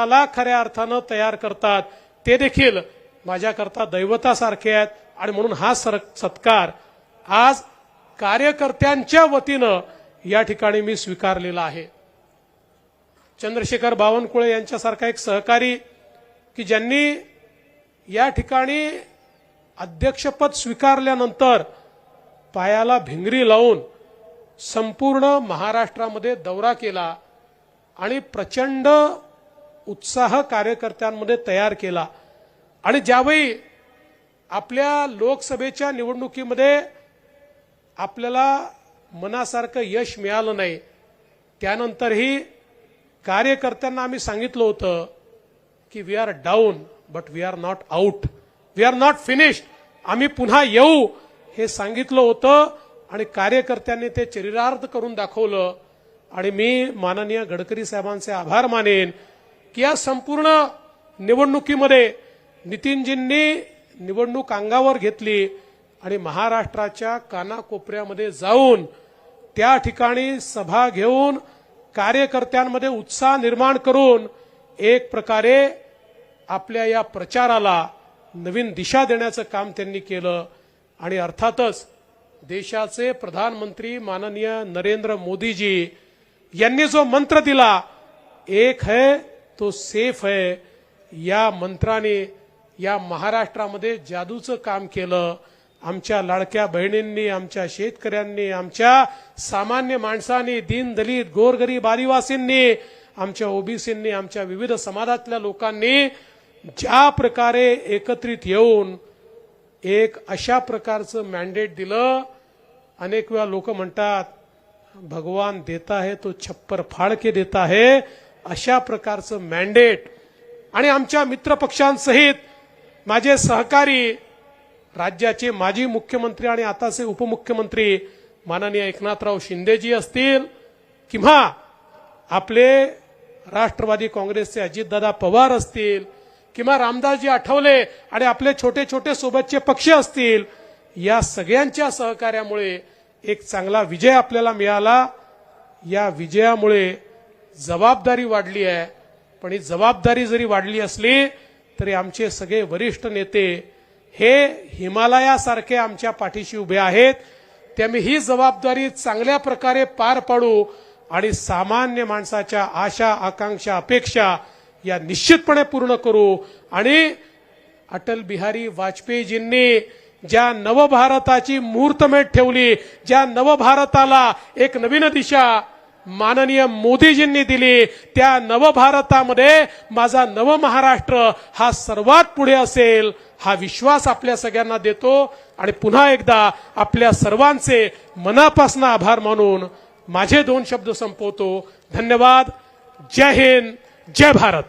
मला खऱ्या अर्थानं तयार करतात ते देखील माझ्याकरता दैवतासारखे आहेत आणि म्हणून हा सत्कार आज कार्यकर्त्यांच्या वतीनं या ठिकाणी मी स्वीकारलेला आहे। चंद्रशेखर बावनकुळे यांच्यासारखा एक सहकारी की ज्यांनी या ठिकाणी अध्यक्षपद स्वीकारल्यानंतर पायाला भिंगरी लावून संपूर्ण महाराष्ट्रामध्ये दौरा केला आणि प्रचंड उत्साह कार्यकर्त्यांमध्ये तयार केला आणि ज्यावेळी आपल्या लोकसभेच्या निवडणुकीमध्ये आपल्याला मनासारखं यश मिळालं नाही त्यानंतरही कार्यकर्त्यांना आम्ही सांगितलं होतं की we are down but we are not out, we are not finished, आम्ही पुन्हा येऊ हे सांगितलं होतं आणि कार्यकर्त्यांनी ते चरितार्थ करून दाखवलं। आणि मी माननीय गडकरी साहेबांचे आभार मानेन की या संपूर्ण निवडणुकीमध्ये नितीनजींनी निवडणूक अंगावर घेतली आणि महाराष्ट्राच्या कानाकोपऱ्यामध्ये जाऊन त्या ठिकाणी सभा घेऊन कार्यकर्त्यांमध्ये उत्साह निर्माण करून एक प्रकारे आपल्या या प्रचाराला नवीन दिशा देण्याचं काम त्यांनी केलं। आणि अर्थातच देशाचे प्रधानमंत्री माननीय नरेंद्र मोदीजी यांनी जो मंत्र दिला एक है तो सेफ है, या मंत्राने या महाराष्ट्रामध्ये जादूचं काम केलं। आमच्या लाडक्या बहिणींनी, आमच्या शेतकऱ्यांनी, आमच्या सामान्य माणसांनी, दीन दलित गोरगरीब आदिवासींनी, आमच्या ओबीसींनी, आमच्या विविध समाजातल्या लोकांनी ज्या प्रकारे एकत्रित येऊन एक अशा प्रकारचं मॅन्डेट दिलं। अनेक वेळा लोक म्हणतात भगवान देता है तो छप्पर फाड़ के देता है, अशा प्रकारचं मॅन्डेट आणि आमच्या मित्रपक्षांसहित माझे सहकारी राज्याचे माजी मुख्यमंत्री आणि आताचे उपमुख्यमंत्री माननीय एकनाथराव शिंदेजी असतील किंवा आपले राष्ट्रवादी काँग्रेसचे अजितदादा पवार असतील किंवा रामदासजी आठवले आणि आपले छोटे छोटे सोबतचे पक्ष असतील, या सगळ्यांच्या सहकार्यामुळे एक चांगला विजय आपल्याला मिळाला। या विजयामुळे जबाबदारी वाढली आहे, पण ही जबाबदारी जरी वाढली असली तरी आमचे सगळे वरिष्ठ नेते हे हिमालयासारखे आमच्या पाठीशी उभे आहेत। त्यामुळे ही जबाबदारी चांगल्या प्रकारे पार पाडू आणि सामान्य माणसाच्या आशा आकांक्षा अपेक्षा या निश्चितपणे पूर्ण करू। आणि अटल बिहारी वाजपेयीजींनी ज्या नवभारताची मुहूर्तमेढ ठेवली, ज्या नवभारताला एक नवीन दिशा माननीय मोदीजींनी दिली, त्या नवभारतामध्ये माझा नव महाराष्ट्र हा सर्वात पुढे असेल हा विश्वास आपल्या सगळ्यांना देतो। आणि पुन्हा एकदा आपल्या सर्वांचे मनापासून आभार मानून माझे 2 शब्द संपवतो। धन्यवाद। जय हिंद, जय भारत।